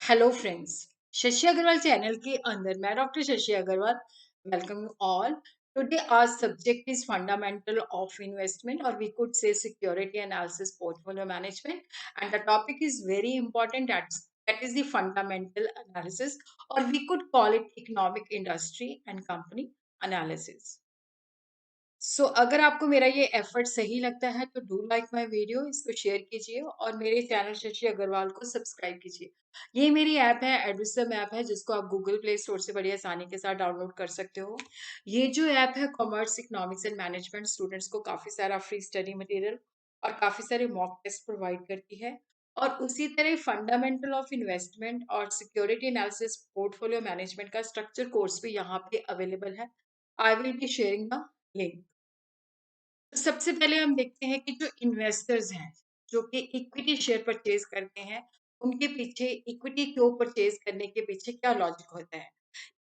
Hello friends. Shashi Agrawal channel के अंदर मैं doctor Shashi Agrawal welcome you all. Today our subject is fundamental of investment और we could say security analysis portfolio management and the topic is very important that is the fundamental analysis or we could call it economic industry and company analysis. अगर आपको मेरा ये effort सही लगता है तो do like my video, इसको share कीजिए और मेरे चैनल शशि अग्रवाल को सब्सक्राइब कीजिए। ये मेरी ऐप है, एडविसम ऐप है, जिसको आप गूगल प्ले स्टोर से बड़ी आसानी के साथ डाउनलोड कर सकते हो। ये जो ऐप है commerce, economics and management students को काफी सारा फ्री स्टडी मटेरियल और काफी सारे मॉक टेस्ट प्रोवाइड करती है। और उसी तरह फंडामेंटल ऑफ इन्वेस्टमेंट और सिक्योरिटी एनालिसिस पोर्टफोलियो मैनेजमेंट का स्ट्रक्चर कोर्स भी यहाँ पे अवेलेबल है। I will be sharing the link. तो सबसे पहले हम देखते हैं कि जो इन्वेस्टर्स हैं, जो कि इक्विटी शेयर परचेज करते हैं, उनके पीछे इक्विटी क्यों परचेज करने के पीछे क्या लॉजिक होता है।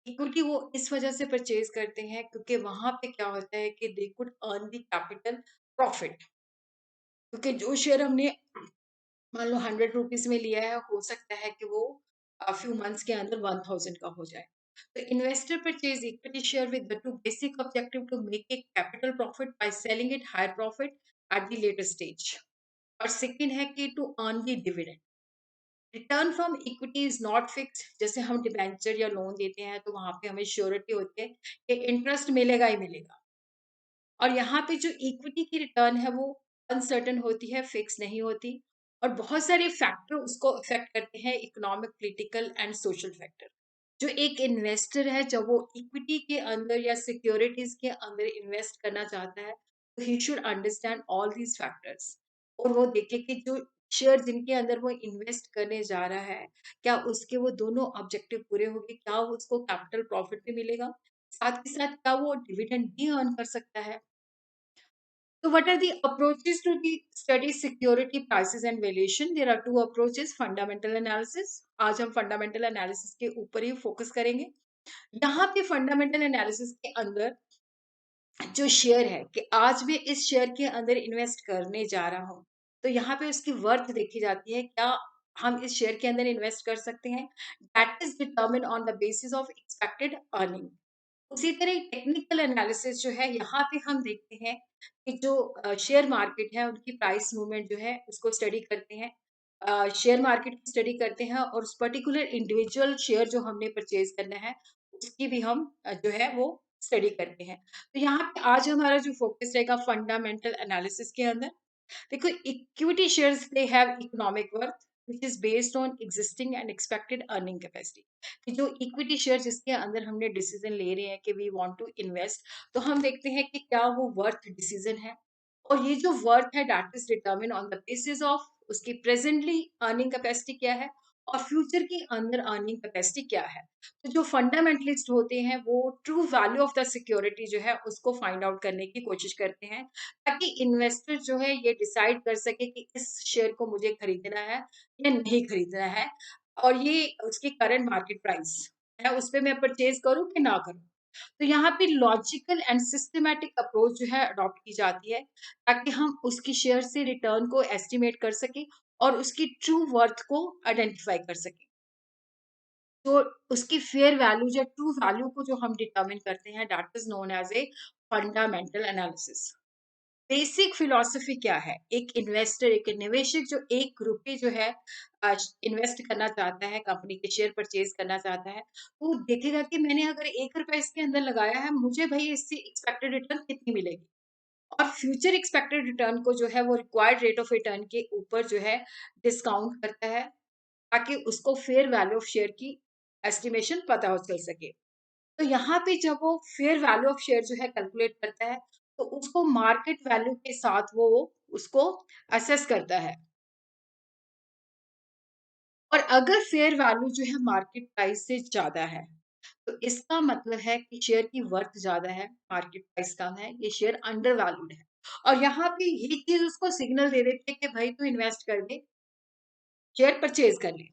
इक्विटी वो इस वजह से परचेज करते हैं क्योंकि वहां पे क्या होता है कि they could earn the capital profit. क्योंकि जो शेयर हमने मान लो 100 रुपीज में लिया है, हो सकता है कि वो फ्यू मंथ्स के अंदर 1000 का हो जाए। तो investor purchase equity share with the two basic objective to make a capital profit by selling it higher profit at the later stage. और सेकंड है कि to earn the dividend. Return from equity is not fix. जैसे हम debenture या loan देते हैं तो वहां पे हमें श्योरिटी होती है कि इंटरेस्ट मिलेगा ही मिलेगा। और यहाँ पे जो इक्विटी की रिटर्न है वो अनसर्टन होती है, फिक्स नहीं होती। और बहुत सारे फैक्टर उसको अफेक्ट करते हैं, economic, political and social factor. जो एक इन्वेस्टर है, जब वो इक्विटी के अंदर या सिक्योरिटीज के अंदर इन्वेस्ट करना चाहता है तो he should understand all these factors. और वो देखे कि जो शेयर जिनके अंदर वो इन्वेस्ट करने जा रहा है, क्या उसके वो दोनों ऑब्जेक्टिव पूरे होंगे, क्या उसको कैपिटल प्रॉफिट भी मिलेगा, साथ के साथ क्या वो डिविडेंड भी अर्न कर सकता है। So what are the approaches to the study security prices and valuation? There are two approaches, fundamental analysis. आज हम fundamental analysis के ऊपर ही फोकस करेंगे। यहाँ पे fundamental analysis के अंदर जो शेयर है कि आज मैं इस शेयर के अंदर इन्वेस्ट करने जा रहा हूँ, तो यहाँ पे उसकी वर्थ देखी जाती है, क्या हम इस शेयर के अंदर इन्वेस्ट कर सकते हैं। That is determine on the basis of expected earning. उसी तरह टेक्निकल एनालिसिस जो है, यहाँ पे हम देखते हैं कि जो शेयर मार्केट है उनकी प्राइस मूवमेंट जो है उसको स्टडी करते हैं। शेयर मार्केट की स्टडी करते हैं और उस पर्टिकुलर इंडिविजुअल शेयर जो हमने परचेज करना है उसकी भी हम जो है वो स्टडी करते हैं। तो यहाँ पे आज हमारा जो फोकस रहेगा फंडामेंटल एनालिसिस के अंदर। देखो, equity shares they have economic worth which is based on existing and expected earning capacity. कि जो इक्विटी शेयर जिसके अंदर हमने डिसीजन ले रहे हैं कि वी वांट टू इन्वेस्ट, तो हम देखते हैं कि क्या वो वर्थ डिसीजन है। और ये जो वर्थ है that is determine on the basis of उसकी प्रेजेंटली अर्निंग कैपेसिटी क्या है और फ्यूचर की अंदर अर्निंग कैपेसिटी क्या है। तो जो फंडामेंटलिस्ट होते हैं वो true value of the security जो है उसको फाइंड आउट करने की कोशिश करते हैं, ताकि इन्वेस्टर जो है ये डिसाइड कर सके कि इस शेयर को मुझे खरीदना है या नहीं खरीदना है, और ये उसकी करंट मार्केट प्राइस है उस पे मैं परचेज करूं कि ना करूं। तो यहाँ पे लॉजिकल एंड सिस्टमैटिक अप्रोच जो है अडॉप्ट की जाती है, ताकि हम उसकी शेयर से रिटर्न को एस्टिमेट कर सके और उसकी ट्रू वर्थ को आइडेंटिफाई कर सके। तो उसकी फेयर वैल्यू या ट्रू वैल्यू को जो हम डिटरमिन करते हैं that is known as a fundamental analysis. Basic philosophy क्या है, एक इन्वेस्टर, एक निवेशक जो एक रुपए जो है इन्वेस्ट करना चाहता है, कंपनी के शेयर परचेज करना चाहता है, तो वो देखेगा कि मैंने अगर 1 रुपया इसके अंदर लगाया है, मुझे भाई इससे एक्सपेक्टेड रिटर्न कितनी मिलेगी। और फ्यूचर एक्सपेक्टेड रिटर्न को जो है वो रिक्वायर्ड रेट ऑफ रिटर्न के ऊपर जो है डिस्काउंट करता है, ताकि उसको फेयर वैल्यू ऑफ शेयर की एस्टिमेशन पता हो चल सके। तो यहाँ पे जब वो फेयर वैल्यू ऑफ शेयर जो है कैलकुलेट करता है, तो उसको मार्केट वैल्यू के साथ वो उसको असेस करता है। और अगर फेयर वैल्यू जो है मार्केट प्राइस से ज्यादा है, तो इसका मतलब है कि शेयर की वर्थ ज्यादा है, मार्केट प्राइस कम है, ये शेयर अंडर वैल्यूड है। और यहाँ पे ये चीज उसको सिग्नल दे देती है कि भाई तू इन्वेस्ट कर दे, शेयर परचेज कर ले।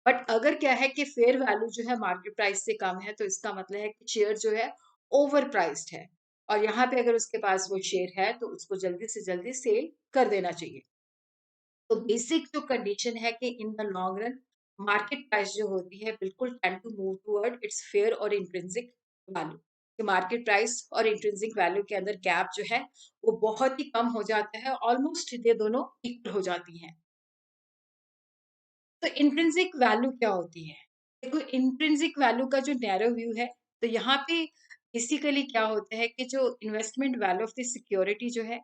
बट अगर क्या है कि फेयर वैल्यू जो है मार्केट प्राइस से कम है, तो इसका मतलब है कि शेयर जो है ओवर प्राइस्ड है। और यहाँ पे अगर उसके पास वो शेयर है तो उसको जल्दी से जल्दी सेल कर देना चाहिए। तो बेसिक जो कंडीशन है कि in the long run market price जो होती है बिल्कुल tend to move toward its fair और इंट्रिंसिक वैल्यू, कि मार्केट प्राइस और इंट्रिंसिक वैल्यू के अंदर गैप जो है वो बहुत ही कम हो जाता है, ऑलमोस्ट ये दोनों इक्वल हो जाती हैं। तो इंट्रिंसिक वैल्यू क्या होती है? देखो, इंट्रिंसिक वैल्यू का जो नैरो व्यू है, तो यहाँ पे बेसिकली क्या होता है कि जो investment value of the security जो है,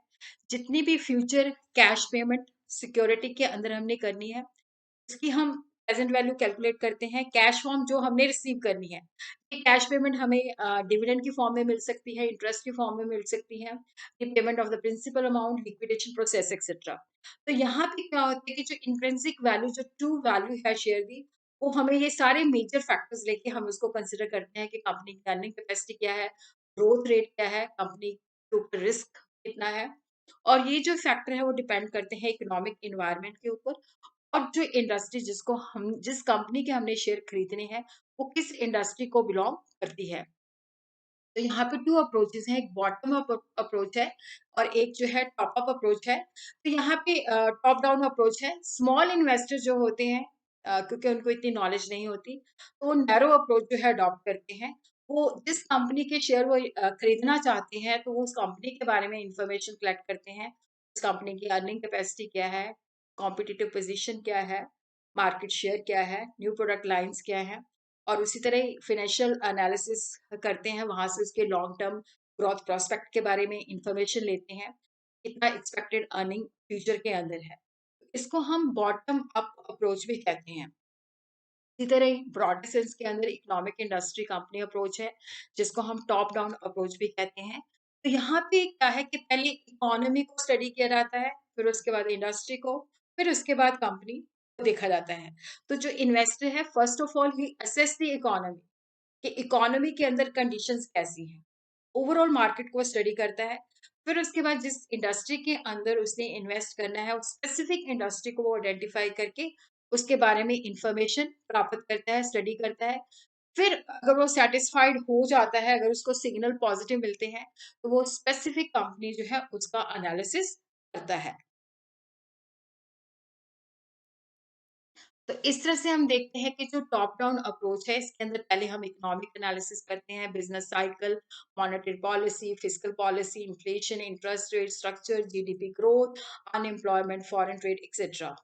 जितनी भी फ्यूचर कैश पेमेंट सिक्योरिटी के अंदर हमने करनी है, उसकी हम प्रेजेंट वैल्यू कैलकुलेट करते हैं, कैश फॉर्म जो हमने रिसीव करनी है। ये कैश पेमेंट हमें डिविडेंड की फॉर्म में मिल सकती है, इंटरेस्ट की फॉर्म में मिल सकती है, payment of the principal amount, liquidation process etcetera. तो यहाँ पे क्या होता है कि जो इंट्रिंसिक वैल्यू, जो ट्रू वैल्यू है शेयर की, वो हमें ये सारे मेजर फैक्टर्स लेके हम उसको कंसिडर करते हैं कि कंपनी की अर्निंग कैपेसिटी क्या है, ग्रोथ रेट क्या है, कंपनी के ऊपर रिस्क कितना है, और ये जो फैक्टर है वो डिपेंड करते हैं इकोनॉमिक इन्वायरमेंट के ऊपर, और जो इंडस्ट्री जिसको हम, जिस कंपनी के हमने शेयर खरीदने हैं, वो किस इंडस्ट्री को बिलोंग करती है। तो यहाँ पे 2 अप्रोचेज़ हैं, एक बॉटम अप अप्रोच है और एक जो है टॉप अप अप्रोच है। तो यहाँ पे टॉप डाउन अप्रोच है। स्मॉल इन्वेस्टर जो होते हैं, क्योंकि उनको इतनी नॉलेज नहीं होती, तो वो नैरो अप्रोच जो है अडॉप्ट करते हैं। वो जिस कंपनी के शेयर वो खरीदना चाहते हैं, तो वो उस कंपनी के बारे में इन्फॉर्मेशन कलेक्ट करते हैं। उस कंपनी की अर्निंग कैपेसिटी क्या है, कॉम्पिटिटिव पोज़ीशन क्या है, मार्केट शेयर क्या है, न्यू प्रोडक्ट लाइन्स क्या हैं। और उसी तरह फाइनेंशियल एनालिसिस करते हैं, वहाँ से उसके लॉन्ग टर्म ग्रोथ प्रोस्पेक्ट के बारे में इंफॉर्मेशन लेते हैं, कितना एक्सपेक्टेड अर्निंग फ्यूचर के अंदर है। इसको हम बॉटम अप अप्रोच भी कहते हैं। इसी तरह ही ब्रॉडर सेंस के अंदर इकोनॉमिक इंडस्ट्री कंपनी अप्रोच है, जिसको हम टॉप डाउन अप्रोच भी कहते हैं। तो यहाँ पे क्या है कि पहले इकोनॉमी को स्टडी किया जाता है, फिर उसके बाद इंडस्ट्री को, फिर उसके बाद कंपनी को देखा जाता है। तो जो इन्वेस्टर है, first of all he assess the economy, कि इकोनॉमी के अंदर कंडीशंस कैसी हैं। ओवरऑल मार्केट को स्टडी करता है। फिर उसके बाद जिस इंडस्ट्री के अंदर उसने इन्वेस्ट करना है, उस स्पेसिफिक इंडस्ट्री को वो आइडेंटिफाई करके उसके बारे में इंफॉर्मेशन प्राप्त करता है, स्टडी करता है। फिर अगर वो सैटिस्फाइड हो जाता है, अगर उसको सिग्नल पॉजिटिव मिलते हैं, तो वो स्पेसिफिक कंपनी जो है उसका एनालिसिस करता है। तो इस तरह से हम देखते हैं कि जो टॉप डाउन अप्रोच है, इसके अंदर पहले हम इकोनॉमिक एनालिसिस करते हैं, business cycle, monetary policy, fiscal policy, inflation, interest rate structure, GDP growth, unemployment, foreign trade etcetera.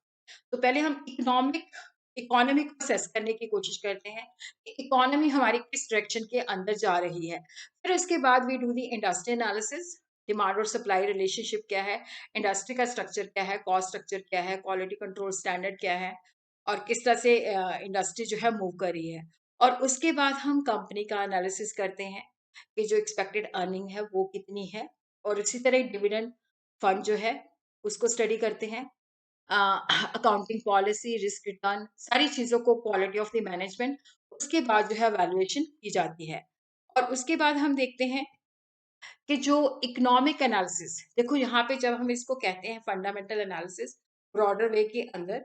तो पहले हम इकोनॉमी को असेस करने की कोशिश करते हैं कि इकोनॉमी हमारी किस डायरेक्शन के अंदर जा रही है। फिर उसके बाद we do the industry analysis, demand और सप्लाई रिलेशनशिप क्या है, इंडस्ट्री का स्ट्रक्चर क्या है, कॉस्ट स्ट्रक्चर क्या है, क्वालिटी कंट्रोल स्टैंडर्ड क्या है, और किस तरह से इंडस्ट्री जो है मूव कर रही है। और उसके बाद हम कंपनी का एनालिसिस करते हैं कि जो एक्सपेक्टेड अर्निंग है वो कितनी है, और इसी तरह डिविडेंड फंड जो है उसको स्टडी करते हैं। अकाउंटिंग पॉलिसी, रिस्क रिटर्न, सारी चीज़ों को, क्वालिटी ऑफ द मैनेजमेंट, उसके बाद जो है वैल्यूएशन की जाती है। और उसके बाद हम देखते हैं कि जो इकोनॉमिक एनालिसिस, देखो यहाँ पे जब हम इसको कहते हैं फंडामेंटल एनालिसिस ब्रॉडर वे के अंदर,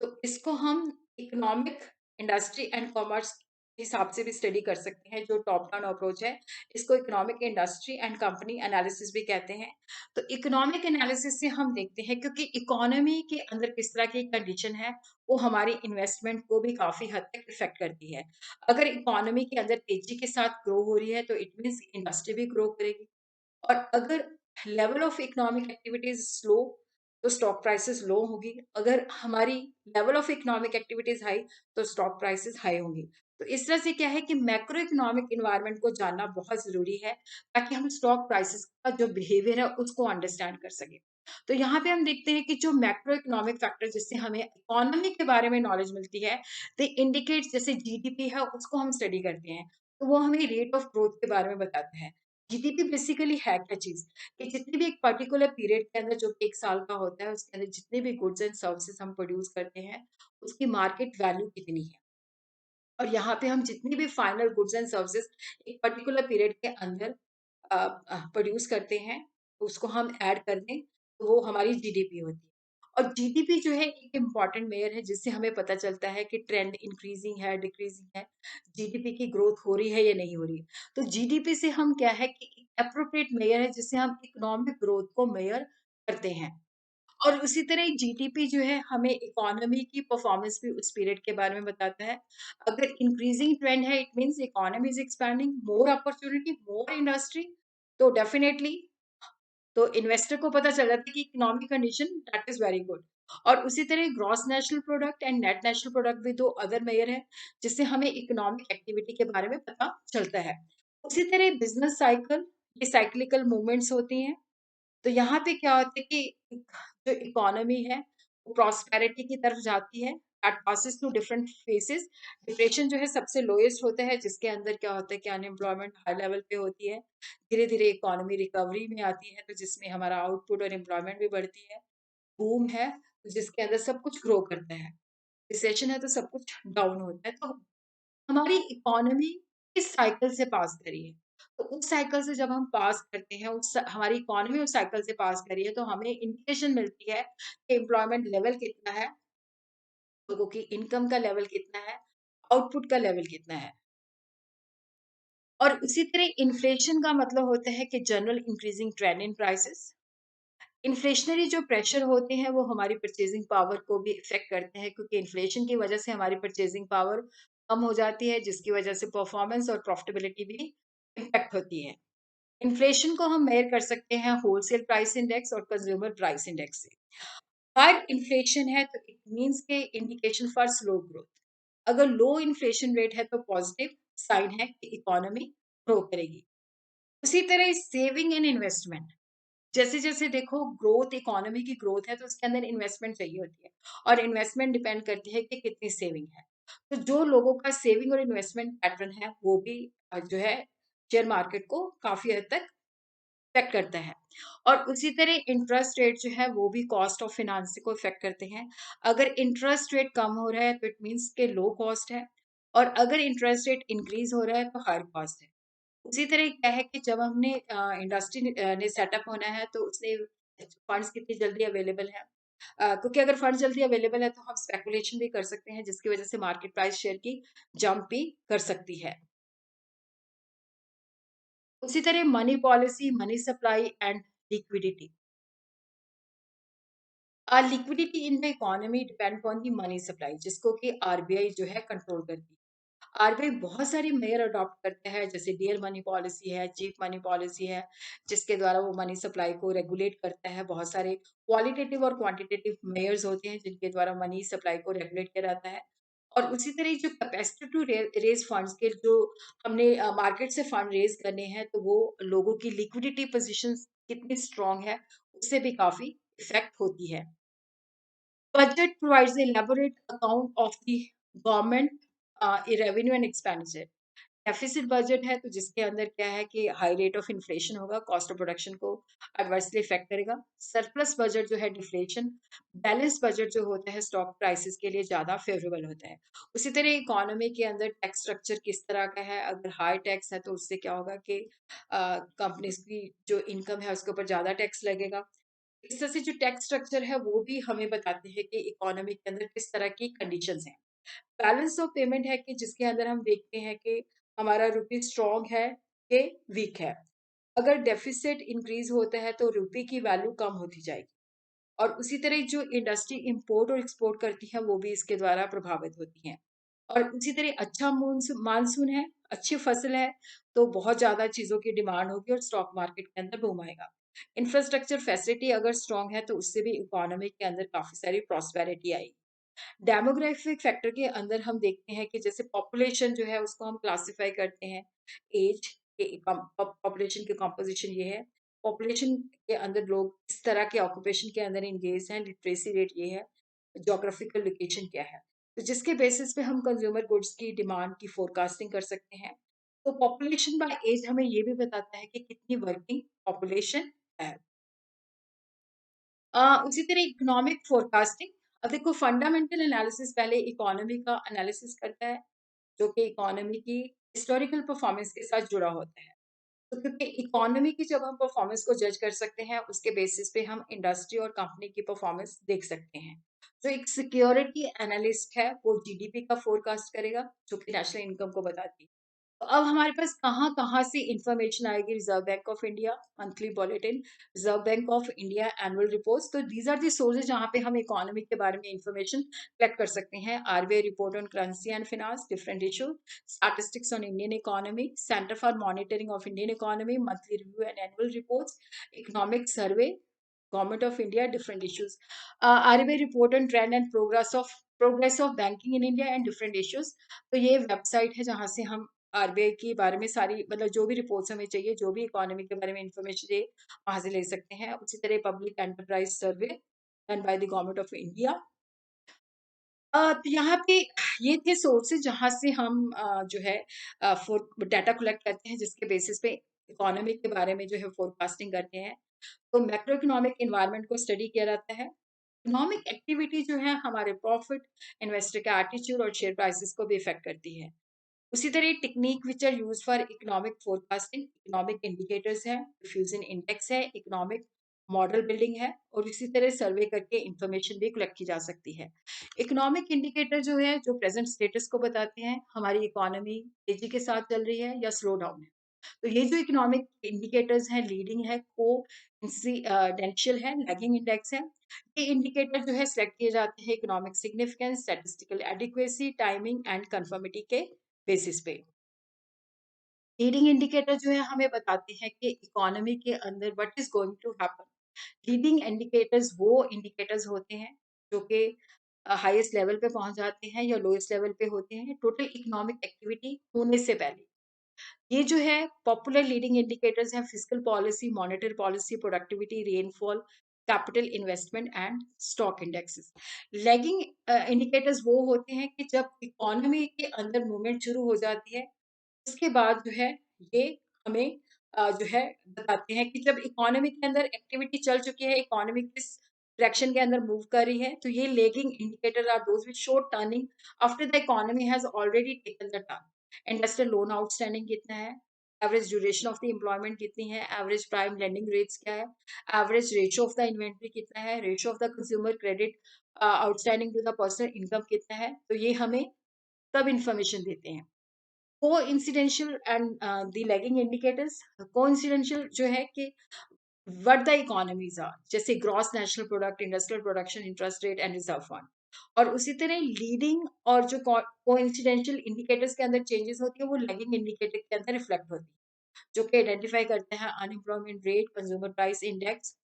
तो इसको हम इकोनॉमिक, इंडस्ट्री एंड कॉमर्स के हिसाब से भी स्टडी कर सकते हैं। जो टॉप डाउन अप्रोच है, इसको economic, industry and company analysis भी कहते हैं। तो इकोनॉमिक एनालिसिस से हम देखते हैं, क्योंकि इकोनॉमी के अंदर किस तरह की कंडीशन है, वो हमारी इन्वेस्टमेंट को भी काफी हद तक इफेक्ट करती है। अगर इकोनॉमी के अंदर तेजी के साथ ग्रो हो रही है, तो इट मीन्स इंडस्ट्री भी ग्रो करेगी। और अगर level of economic activities slow, तो स्टॉक प्राइसेस लो होगी। अगर हमारी level of economic activities high, तो स्टॉक प्राइसेस हाई होंगी। तो इस तरह से क्या है कि मैक्रो इकोनॉमिक इन्वायरमेंट को जानना बहुत जरूरी है, ताकि हम स्टॉक प्राइसेस का जो बिहेवियर है उसको अंडरस्टैंड कर सके। तो यहाँ पे हम देखते हैं कि जो मैक्रो इकोनॉमिक फैक्टर जिससे हमें इकोनॉमी के बारे में नॉलेज मिलती है, दे इंडिकेट, जैसे जीडीपी है उसको हम स्टडी करते हैं, तो वो हमें रेट ऑफ ग्रोथ के बारे में बताता है। जीडीपी बेसिकली है क्या चीज़? कि जितनी भी एक पर्टिकुलर पीरियड के अंदर, जो कि 1 साल का होता है, उसके अंदर जितने भी गुड्स एंड सर्विसेज़ हम प्रोड्यूस करते हैं, उसकी मार्केट वैल्यू कितनी है? और यहाँ पे हम जितनी भी फाइनल गुड्स एंड सर्विसेज़ एक पर्टिकुलर पीरियड के अंदर प्रोड्यूस करते हैं, उसको हम ऐड कर दें, तो वो हमारी जीडीपी होती है। और जीडीपी जो है एक इम्पॉर्टेंट मेजर है, जिससे हमें पता चलता है कि ट्रेंड इंक्रीजिंग है, डिक्रीजिंग है, जीडीपी की ग्रोथ हो रही है या नहीं हो रही है। तो जीडीपी से हम क्या है कि एप्रोप्रिएट मेजर है, जिससे हम इकोनॉमिक ग्रोथ को मेजर करते हैं। और उसी तरह जीडीपी जो है हमें इकोनॉमी की परफॉर्मेंस भी उस पीरियड के बारे में बताता है। अगर इंक्रीजिंग ट्रेंड है, it means economy is expanding, more opportunity, more industry, तो डेफिनेटली तो इन्वेस्टर को पता चल जाता है कि economic condition that is very good. और उसी तरह gross national product and net national product भी दो अदर मेजर है जिससे हमें इकोनॉमिक एक्टिविटी के बारे में पता चलता है। उसी तरह बिजनेस साइकिल, ये साइक्लिकल मूवमेंट्स होती हैं। तो यहाँ पे क्या होता है कि जो इकोनॉमी है वो प्रॉस्पेरिटी की तरफ जाती है, that passes through different phases. Depression जो है सबसे लोएस्ट होता है जिसके अंदर क्या होता है कि अनएम्प्लॉयमेंट हाई लेवल पे होती है। धीरे धीरे इकोनॉमी रिकवरी में आती है तो जिसमें हमारा आउटपुट और एम्प्लॉयमेंट भी बढ़ती है। बूम है तो जिसके अंदर सब कुछ ग्रो करता है। रिसेशन है तो सब कुछ डाउन होता है। तो हमारी इकोनॉमी किस साइकिल से पास करी है, तो उस साइकिल से जब हम पास करते हैं, उस हमारी इकोनॉमी उस साइकिल से पास करी है तो हमें इंडिकेशन मिलती है कि एम्प्लॉयमेंट लेवल कितना है, लोगों की इनकम का लेवल कितना है, आउटपुट का लेवल कितना है। और उसी तरह इन्फ्लेशन का मतलब होता है कि जनरल इंक्रीजिंग ट्रेंड इन प्राइसेस। इन्फ्लेशनरी जो प्रेशर होते हैं वो हमारी परचेजिंग पावर को भी इफेक्ट करते हैं क्योंकि इन्फ्लेशन की वजह से हमारी परचेजिंग पावर कम हो जाती है जिसकी वजह से परफॉर्मेंस और प्रॉफिटेबिलिटी भी इम्पैक्ट होती है। इन्फ्लेशन को हम मेजर कर सकते हैं होलसेल प्राइस इंडेक्स और कंज्यूमर प्राइस इंडेक्स से। हाई इन्फ्लेशन है तो इट मींस के इंडिकेशन फॉर स्लो ग्रोथ। अगर लो इन्फ्लेशन रेट है तो पॉजिटिव साइन है कि इकोनॉमी ग्रो करेगी। उसी तरह सेविंग एंड इन्वेस्टमेंट, जैसे-जैसे देखो ग्रोथ, इकोनॉमी की ग्रोथ है तो उसके अंदर इन्वेस्टमेंट चाहिए होती है और इन्वेस्टमेंट डिपेंड करती है कि कितनी सेविंग है। तो जो लोगों का सेविंग और इन्वेस्टमेंट पैटर्न है वो भी जो है शेयर मार्केट को काफ़ी हद तक इफ़ेक्ट करता है। और उसी तरह इंटरेस्ट रेट जो है वो भी कॉस्ट ऑफ फाइनेंस को इफ़ेक्ट करते हैं। अगर इंटरेस्ट रेट कम हो रहा है तो इट मीन्स के लो कॉस्ट है और अगर इंटरेस्ट रेट इंक्रीज़ हो रहा है तो हायर कॉस्ट है। उसी तरह क्या है कि जब हमने इंडस्ट्री ने सेटअप होना है तो उसने फंड्स कितनी जल्दी अवेलेबल है, क्योंकि अगर फंड जल्दी अवेलेबल है तो हम स्पेकुलेशन भी कर सकते हैं जिसकी वजह से मार्केट प्राइस शेयर की जंप भी कर सकती है। उसी तरह money policy, money supply and liquidity. Liquidity in the economy depend upon the money supply जिसको कि आरबीआई जो है कंट्रोल करती है। आरबीआई बहुत सारी मेयर अडॉप्ट करता है जैसे डियर मनी पॉलिसी है, चीप मनी पॉलिसी है, जिसके द्वारा वो मनी सप्लाई को रेगुलेट करता है। बहुत सारे क्वालिटेटिव और क्वांटिटेटिव मेयर्स होते हैं जिनके द्वारा मनी सप्लाई को रेगुलेट किया जाता है। और उसी तरह जो कैपेसिटी टू रेज फंड्स के जो हमने मार्केट से फंड रेज करने हैं तो वो लोगों की लिक्विडिटी पोजीशन कितनी स्ट्रांग है उससे भी काफी इफेक्ट होती है। Budget provides an elaborate account of the government revenue and expenditure. Deficit budget है तो जिसके अंदर क्या है कि हाई रेट ऑफ इन्फ्लेशन होगा, कॉस्ट ऑफ प्रोडक्शन को एडवर्सली इफेक्ट करेगा। सरप्लस बजट जो है डिफ्लेशन, बैलेंस बजट जो होता है स्टॉक प्राइसेस के लिए ज्यादा फेवरेबल होता है। उसी तरह इकोनॉमी के अंदर टैक्स स्ट्रक्चर किस तरह का है, अगर हाई टैक्स है तो उससे क्या होगा कि कंपनीज की जो इनकम है उसके ऊपर ज्यादा टैक्स लगेगा। इस तरह से जो टैक्स स्ट्रक्चर है वो भी हमें बताते हैं कि इकोनॉमी के अंदर किस तरह की कंडीशंस हैं। बैलेंस ऑफ पेमेंट है कि जिसके अंदर हम देखते हैं कि हमारा रुपी स्ट्रांग है कि वीक है। अगर डेफिसिट इंक्रीज होता है तो रुपये की वैल्यू कम होती जाएगी। और उसी तरह जो इंडस्ट्री इंपोर्ट और एक्सपोर्ट करती है वो भी इसके द्वारा प्रभावित होती हैं। और उसी तरह अच्छा मानसून है, अच्छी फसल है तो बहुत ज्यादा चीजों की डिमांड होगी और स्टॉक मार्केट के अंदर बूम आएगा। इंफ्रास्ट्रक्चर फैसिलिटी अगर स्ट्रांग है तो उससे भी इकोनॉमी के अंदर काफी सारी प्रॉस्पेरिटी आएगी। डेमोग्राफिक फैक्टर के अंदर हम देखते हैं कि जैसे पॉपुलेशन जो है उसको हम क्लासिफाई करते हैं एज के, पॉपुलेशन की कंपोजिशन ये है। पॉपुलेशन के अंदर लोग इस तरह के ऑक्यूपेशन के अंदर इंगेज हैं, लिटरेसी रेट ये है, ज्योग्राफिकल लोकेशन क्या है। तो जिसके बेसिस पे हम कंज्यूमर गुड्स की डिमांड की फोरकास्टिंग कर सकते हैं। तो पॉपुलेशन बाय एज हमें ये भी बताता है कि कितनी वर्किंग पॉपुलेशन है। उसी तरह इकोनॉमिक फोरकास्टिंग, अब देखो फंडामेंटल एनालिसिस पहले इकोनॉमी का एनालिसिस करता है जो कि इकोनॉमी की हिस्टोरिकल परफॉर्मेंस के साथ जुड़ा होता है। तो क्योंकि इकोनॉमी की जब हम परफॉर्मेंस को जज कर सकते हैं उसके बेसिस पे हम इंडस्ट्री और कंपनी की परफॉर्मेंस देख सकते हैं। जो एक सिक्योरिटी एनालिस्ट है वो जीडीपी का फोरकास्ट करेगा जो कि नेशनल इनकम को बताती है। तो अब हमारे पास कहाँ-कहाँ से इन्फॉर्मेशन आएगी? Reserve bank of India monthly bulletin, reserve bank of India annual reports. तो दीज़ आर द सोर्सेज़ जहाँ पे हम इकोनॉमी के बारे में इन्फॉर्मेशन कलेक्ट कर सकते हैं। RBI report on currency and finance, different issue, statistics on Indian economy, centre for monitoring of Indian economy, monthly review and annual reports, economic survey, government of India, different issues, RBI report on trend and progress of banking in India and different issues. तो ये website है जहाँ से हम RBI के बारे में सारी, मतलब जो भी रिपोर्ट्स हमें चाहिए, जो भी इकोनॉमी के बारे में इंफॉर्मेशन चाहिए, वहां से ले सकते हैं। उसी तरह public enterprise survey done by the government of India. तो यहाँ पे ये थे सोर्सेज जहाँ से हम जो है डाटा कलेक्ट करते हैं, जिसके बेसिस पे इकोनॉमी के बारे में जो है फोरकास्टिंग करते हैं। तो मैक्रो इकोनॉमिक एनवायरनमेंट को स्टडी किया जाता है। इकोनॉमिक एक्टिविटी जो है हमारे प्रॉफिट, इन्वेस्टर का एटीट्यूड और शेयर प्राइसेस को भी इफेक्ट करती है। उसी तरह technique which are use for economic forecasting, economic indicators है, डिफ्यूजन इंडेक्स है, इकोनॉमिक मॉडल बिल्डिंग है, और इसी तरह सर्वे करके इंफॉर्मेशन भी कलेक्ट की जा सकती है। इकोनॉमिक इंडिकेटर जो है, जो प्रेजेंट स्टेटस को बताते हैं, हमारी इकोनॉमी तेजी के साथ चल रही है या स्लो डाउन है। तो ये जो इकोनॉमिक इंडिकेटर्स हैं, लीडिंग है, को इंसिडेंशियल है, लैगिंग इंडेक्स है। ये इंडिकेटर जो है सेलेक्ट किए जाते हैं economic significance, statistical adequacy, timing and conformity के बेसिस पे। लीडिंग इंडिकेटर जो है हमें बताते हैं कि इकोनॉमी के अंदर what is going to happen. Leading indicators वो इंडिकेटर्स होते हैं जो कि हाईएस्ट लेवल पे पहुंच जाते हैं या लोएस्ट लेवल पे होते हैं टोटल इकोनॉमिक एक्टिविटी होने से पहले। ये जो है पॉपुलर लीडिंग इंडिकेटर्स हैं fiscal policy, monetary policy, productivity, rainfall, capital investment and stock indexes. Lagging indicators वो होते हैं कि जब इकोनॉमी के अंदर मूवमेंट शुरू हो जाती है, उसके बाद जो है ये हमें जो है बताते हैं कि जब इकोनॉमी के अंदर एक्टिविटी चल चुकी है, इकोनॉमी किस डायरेक्शन के अंदर मूव कर रही है, तो ये lagging indicator are those which show turning after the economy has already taken the turn. Industrial loan outstanding कितना है, average duration of the employment कितनी है, एवरेज प्राइम लेंडिंग रेट्स क्या है, average ratio of the inventory कितना है, ratio of the consumer credit outstanding to the personal income कितना है। तो ये हमें तब इंफॉर्मेशन देते हैं। Coincidental and the lagging indicators. Coincidental जो है कि व्हाट द इकोनॉमीज आर, जैसे gross national product, industrial production, interest rate and reserve fund. और उसी तरह लीडिंग और जो कोइंसिडेंशियल इंडिकेटर्स के अंदर चेंजेस होती है, वो लैगिंग इंडिकेटर के अंदर रिफ्लेक्ट होती है, जो कि आइडेंटिफाई करते हैं unemployment rate, consumer price index.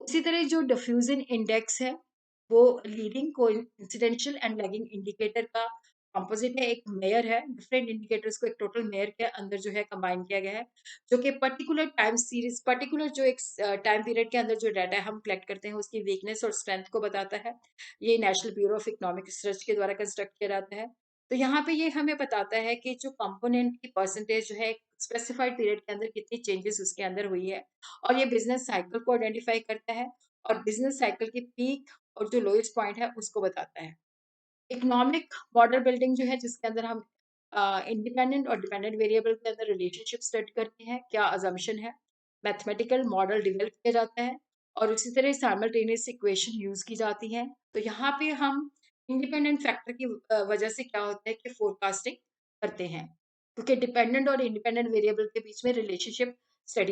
उसी तरह जो डिफ्यूजन इंडेक्स है, वो लीडिंग कोइंसिडेंशियल एंड लैगिंग इंडिकेटर का कंपोजिट है, एक मेयर है। डिफरेंट इंडिकेटर्स को एक टोटल मेयर के अंदर जो है कंबाइन किया गया है, जो कि पर्टिकुलर टाइम सीरीज, पर्टिकुलर जो एक टाइम पीरियड के अंदर जो डाटा हम कलेक्ट करते हैं, उसकी वीकनेस और स्ट्रेंथ को बताता है। ये national bureau of economic research के द्वारा कंस्ट्रक्ट किया जाता है। तो यहाँ पे ये हमें बताता है कि जो कंपोनेंट की परसेंटेज जो है स्पेसिफाइड पीरियड के अंदर कितनी चेंजेस उसके अंदर हुई है, और ये बिजनेस साइकिल को आइडेंटिफाई करता है, और बिजनेस साइकिल की पीक और जो लोएस्ट पॉइंट है उसको बताता है। इकोनॉमिक मॉडल बिल्डिंग जो है, जिसके अंदर हम इंडिपेंडेंट और डिपेंडेंट वेरिएबल के अंदर रिलेशनशिप स्टडी करते हैं, क्या अजम्पशन है, मैथमेटिकल मॉडल डेवलप किया जाता है, और उसी तरह साइमल्टेनियस इक्वेशन यूज की जाती है। तो यहाँ पे हम इंडिपेंडेंट फैक्टर की वजह से क्या होता है कि फोरकास्टिंग करते हैं, क्योंकि डिपेंडेंट और इंडिपेंडेंट वेरिएबल के बीच में रिलेशनशिप स्टडी